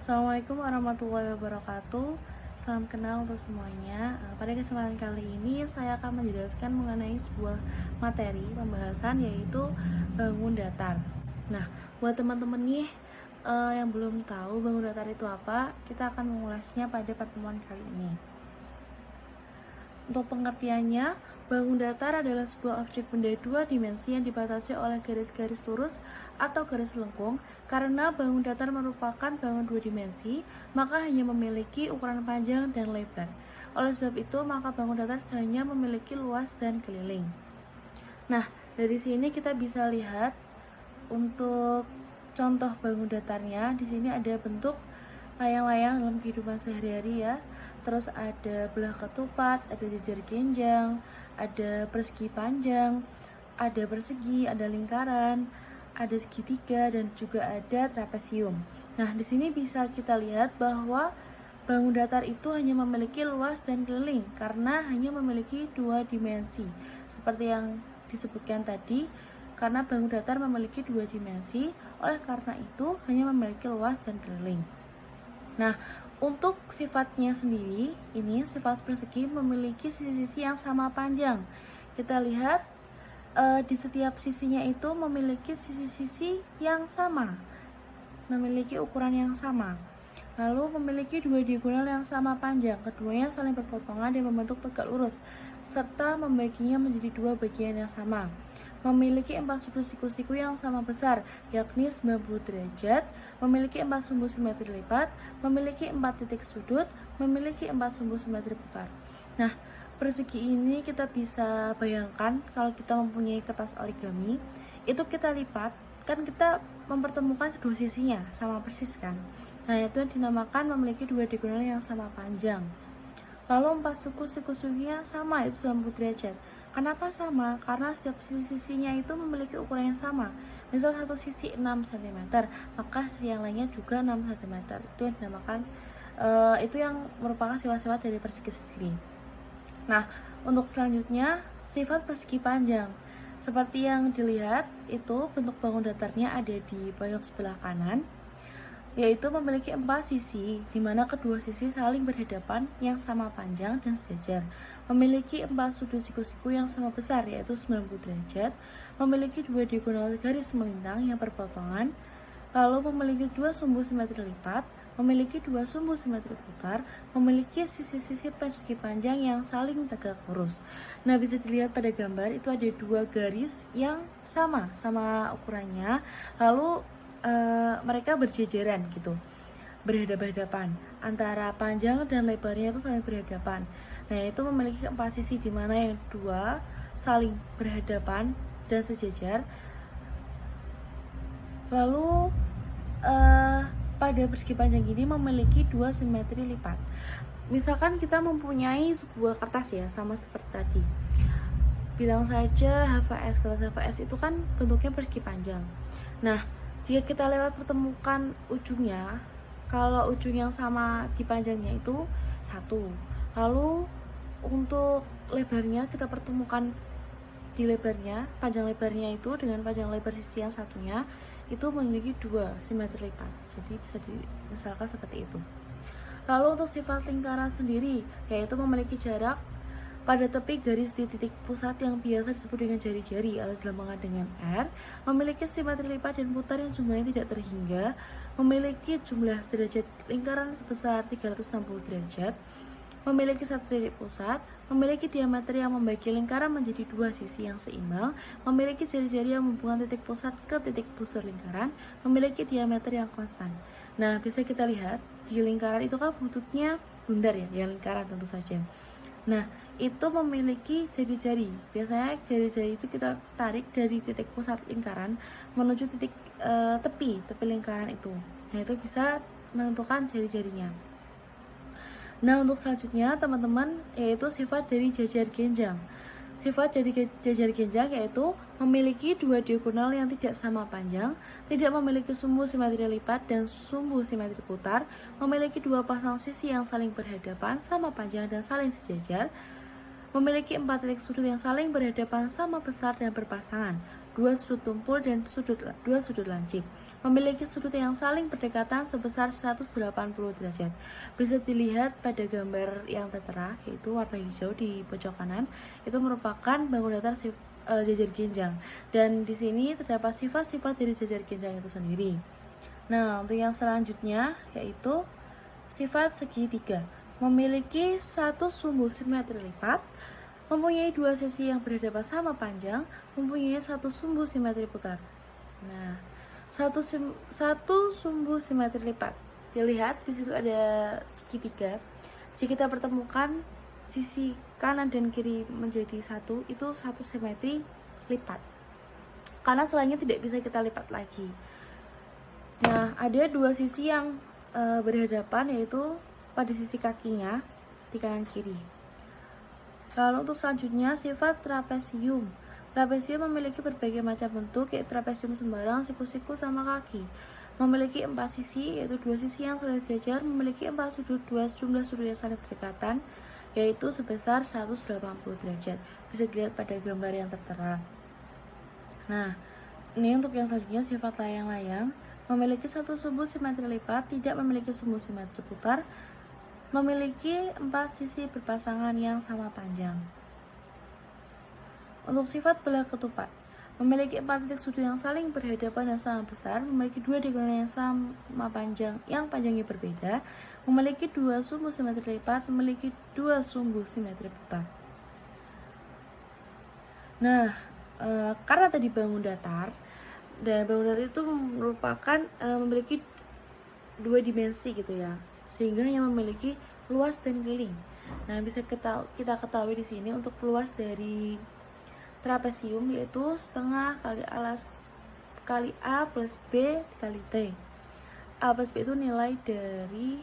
Assalamualaikum warahmatullahi wabarakatuh. Salam kenal untuk semuanya. Pada kesempatan kali ini saya akan menjelaskan mengenai sebuah materi pembahasan yaitu bangun datar. Nah, buat teman-teman nih yang belum tahu bangun datar itu apa, kita akan mengulasnya pada pertemuan kali ini. Untuk pengertiannya, bangun datar adalah sebuah objek benda dua dimensi yang dibatasi oleh garis-garis lurus atau garis lengkung. Karena bangun datar merupakan bangun dua dimensi, maka hanya memiliki ukuran panjang dan lebar. Oleh sebab itu, maka bangun datar hanya memiliki luas dan keliling. Nah, dari sini kita bisa lihat untuk contoh bangun datarnya. Di sini ada bentuk layang-layang dalam kehidupan sehari-hari ya. Terus ada belah ketupat, ada jejer genjang, ada persegi panjang, ada persegi, ada lingkaran, ada segitiga, dan juga ada trapesium. Nah, di sini bisa kita lihat bahwa bangun datar itu hanya memiliki luas dan keliling karena hanya memiliki dua dimensi. Seperti yang disebutkan tadi, karena bangun datar memiliki dua dimensi, oleh karena itu hanya memiliki luas dan keliling. Nah, untuk sifatnya sendiri, ini sifat persegi memiliki sisi-sisi yang sama panjang. Kita lihat di setiap sisinya itu memiliki sisi-sisi yang sama, memiliki ukuran yang sama. Lalu memiliki dua diagonal yang sama panjang, keduanya saling berpotongan dan membentuk tegak lurus, serta membaginya menjadi dua bagian yang sama. Memiliki 4 sudut siku-siku yang sama besar, yakni 90 derajat, memiliki 4 sumbu simetri lipat, memiliki 4 titik sudut, memiliki 4 sumbu simetri putar. Nah, persegi ini kita bisa bayangkan kalau kita mempunyai kertas origami, itu kita lipat, kan kita mempertemukan kedua sisinya, sama persis kan. Nah, itu yang dinamakan memiliki dua diagonal yang sama panjang. Lalu 4 siku-sikunya sama, itu 90 derajat. Kenapa sama? Karena setiap sisi-sisinya itu memiliki ukuran yang sama. Misal satu sisi 6 cm, maka sisi yang lainnya juga 6 cm. Itu yang dinamakan itu yang merupakan sifat-sifat dari persegi sendiri. Nah, untuk selanjutnya sifat persegi panjang. Seperti yang dilihat, itu bentuk bangun datarnya ada di pojok sebelah kanan, yaitu memiliki 4 sisi, di mana kedua sisi saling berhadapan yang sama panjang dan sejajar. Memiliki 4 sudut siku-siku yang sama besar, yaitu 90 derajat. Memiliki dua diagonal garis melintang yang berpotongan. Lalu memiliki 2 sumbu simetri lipat. Memiliki 2 sumbu simetri putar. Memiliki sisi-sisi persegi panjang yang saling tegak lurus. Nah, bisa dilihat pada gambar itu ada 2 garis yang sama ukurannya. Lalu mereka berjejeran gitu, berhadapan-hadapan, antara panjang dan lebarnya itu saling berhadapan. Nah, itu memiliki 4 sisi, di mana yang 2 saling berhadapan dan sejajar. Lalu pada persegi panjang ini memiliki 2 simetri lipat. Misalkan kita mempunyai sebuah kertas ya, sama seperti tadi, bilang saja HVS. Kertas HVS itu kan bentuknya persegi panjang. Nah, jika kita lewat pertemukan ujungnya, kalau ujung yang sama di panjangnya itu 1, lalu untuk lebarnya kita pertemukan di lebarnya, panjang lebarnya itu dengan panjang lebar sisi yang satunya itu memiliki 2 simetri lipat. Jadi bisa misalkan seperti itu. Lalu untuk sifat lingkaran sendiri, yaitu memiliki jarak pada tepi garis di titik pusat yang biasa disebut dengan jari-jari atau dilambangkan dengan R, memiliki simetri lipat dan putar yang jumlahnya tidak terhingga, memiliki jumlah derajat lingkaran sebesar 360 derajat, memiliki satu titik pusat, memiliki diameter yang membagi lingkaran menjadi 2 sisi yang seimbang, memiliki jari-jari yang menghubungkan titik pusat ke titik busur lingkaran, memiliki diameter yang konstan. Nah, bisa kita lihat di lingkaran itu kan bentuknya bundar ya lingkaran tentu saja. Nah, itu memiliki jari-jari. Biasanya jari-jari itu kita tarik dari titik pusat lingkaran menuju titik tepi lingkaran itu. Nah, itu bisa menentukan jari-jarinya. Nah, untuk selanjutnya teman-teman, yaitu sifat dari jajar genjang. Sifat dari jajar genjang yaitu memiliki 2 diagonal yang tidak sama panjang, tidak memiliki sumbu simetri lipat dan sumbu simetri putar, memiliki 2 pasang sisi yang saling berhadapan sama panjang dan saling sejajar, memiliki 4 titik sudut yang saling berhadapan sama besar dan berpasangan, 2 sudut tumpul dan 2 sudut lancip, memiliki sudut yang saling berdekatan sebesar 180 derajat. Bisa dilihat pada gambar yang tertera, yaitu warna hijau di pojok kanan, itu merupakan bangun datar jajar genjang. Dan di sini terdapat sifat-sifat dari jajar genjang itu sendiri. Nah, untuk yang selanjutnya yaitu sifat segitiga. Memiliki satu sumbu simetri lipat, mempunyai dua sisi yang berhadapan sama panjang, mempunyai satu sumbu simetri putar. Nah, satu sumbu simetri lipat. Dilihat di situ ada segitiga. Jika kita pertemukan sisi kanan dan kiri menjadi satu, itu satu simetri lipat. Karena selainnya tidak bisa kita lipat lagi. Nah, ada dua sisi yang berhadapan, yaitu pada sisi kakinya di kanan kiri. Lalu untuk selanjutnya sifat trapesium. Trapesium memiliki berbagai macam bentuk, yaitu trapesium sembarang, siku-siku, sama kaki. Memiliki 4 sisi, yaitu 2 sisi yang saling sejajar, memiliki 4 sudut, 2 jumlah sudut yang saling berdekatan, yaitu sebesar 180 derajat. Bisa dilihat pada gambar yang tertera. Nah, ini untuk yang selanjutnya sifat layang-layang. Memiliki satu sumbu simetri lipat, tidak memiliki sumbu simetri putar, memiliki 4 sisi berpasangan yang sama panjang. Untuk sifat belah ketupat, memiliki 4 titik sudut yang saling berhadapan dan sama besar, memiliki 2 diagonal yang sama panjang yang panjangnya berbeda, memiliki 2 sumbu simetri lipat, memiliki 2 sumbu simetri putar. Nah, karena tadi bangun datar, dan bangun datar itu merupakan memiliki 2 dimensi gitu ya, sehingga yang memiliki luas dan keliling. Nah, bisa kita ketahui di sini untuk luas dari trapesium yaitu setengah kali A plus B kali T. A plus B itu nilai dari.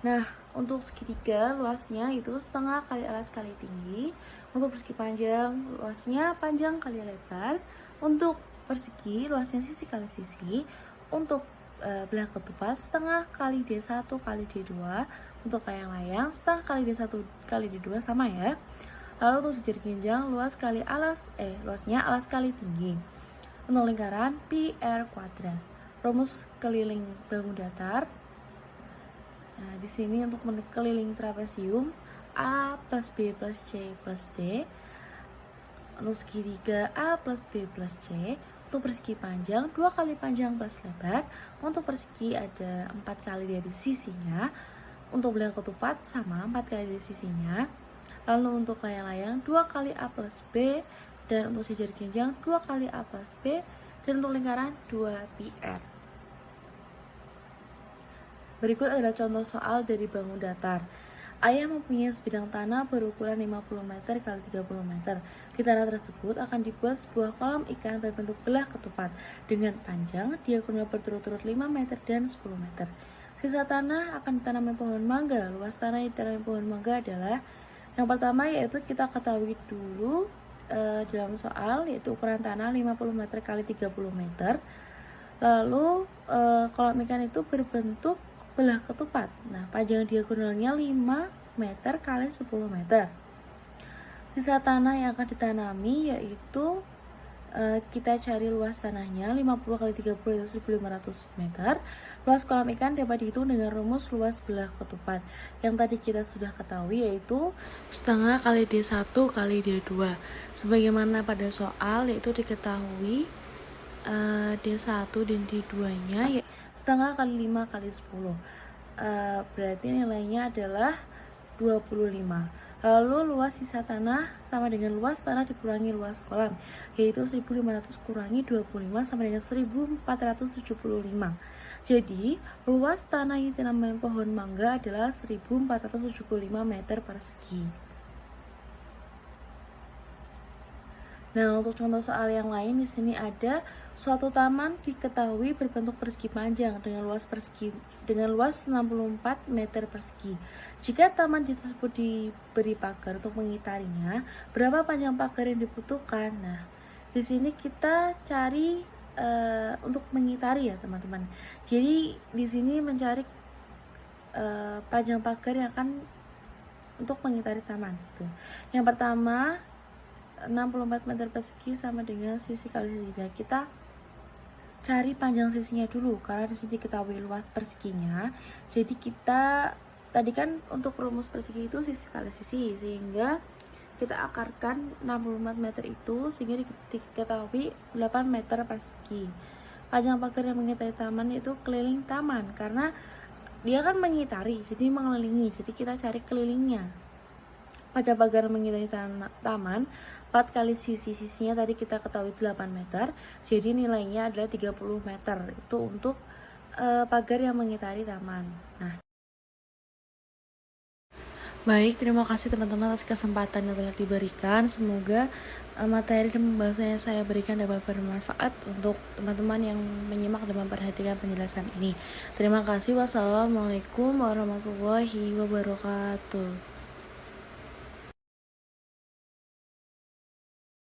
Nah, untuk segitiga luasnya itu setengah kali alas kali tinggi. Untuk persegi panjang luasnya panjang kali lebar. Untuk persegi luasnya sisi kali sisi. Untuk belah ketupat setengah kali D1 kali D2. Untuk layang-layang setengah kali D1 kali D2 sama ya. Lalu untuk jajar genjang luasnya alas kali tinggi. Untuk lingkaran pi r kuadrat. Rumus keliling bangun datar. Nah, di sini untuk keliling trapesium A plus B plus C plus D. Untuk segitiga A plus B plus C. Untuk persegi panjang 2 kali panjang plus lebar. Untuk persegi ada 4 kali dari sisinya. Untuk belah ketupat sama 4 kali dari sisinya. Lalu untuk layang-layang 2 kali A plus B, dan untuk jajar genjang 2 kali A plus B, dan untuk lingkaran 2 pi r. Berikut adalah contoh soal dari bangun datar. Ayah mempunyai sebidang tanah berukuran 50 meter x 30 meter. Di tanah tersebut akan dibuat sebuah kolam ikan berbentuk belah ketupat dengan panjang diagonal berturut-turut 5 meter dan 10 meter. Sisa tanah akan ditanami pohon mangga. Luas tanah yang ditanami pohon mangga adalah yang pertama, yaitu kita ketahui dulu dalam soal, yaitu ukuran tanah 50 meter x 30 meter. Lalu kolam ikan itu berbentuk belah ketupat. Nah, panjang diagonalnya 5 meter x 10 meter. Sisa tanah yang akan ditanami yaitu kita cari luas tanahnya 50 kali 30 itu 1500 meter. Luas kolam ikan dapat dihitung dengan rumus luas belah ketupat yang tadi kita sudah ketahui, yaitu setengah kali D1 kali D2. Sebagaimana pada soal, yaitu diketahui D1 dan D2 nya setengah kali 5 kali 10. Berarti nilainya adalah 25. Lalu luas sisa tanah sama dengan luas tanah dikurangi luas kolam, yaitu 1500 kurangi 25 sama dengan 1475. Jadi luas tanah yang ditanami pohon mangga adalah 1475 meter persegi. Nah, untuk contoh soal yang lain di sini ada suatu taman diketahui berbentuk persegi panjang dengan luas 64 meter persegi. Jika taman tersebut diberi pagar untuk mengitarinya, berapa panjang pagar yang dibutuhkan? Nah, di sini kita cari untuk mengitari ya, teman-teman. Jadi di sini mencari panjang pagar yang akan untuk mengitari taman. Tuh. Yang pertama 64 meter persegi sama dengan sisi kali sisi. Nah, kita cari panjang sisinya dulu karena di sini diketahui luas perseginya. Jadi kita tadi kan untuk rumus persegi itu sisi kali sisi, sehingga kita akarkan 64 meter itu sehingga diketahui 8 meter persegi. Panjang pagar yang mengitari taman itu keliling taman karena dia kan mengitari, jadi mengelilingi. Jadi kita cari kelilingnya. Panjang pagar mengitari taman 4 kali sisi-sisinya tadi kita ketahui 8 meter, jadi nilainya adalah 30 meter. Itu untuk pagar yang mengitari taman. Nah, baik, terima kasih teman-teman atas kesempatan yang telah diberikan. Semoga materi dan pembahasan yang saya berikan dapat bermanfaat untuk teman-teman yang menyimak dan memperhatikan penjelasan ini. Terima kasih. Wassalamualaikum warahmatullahi wabarakatuh.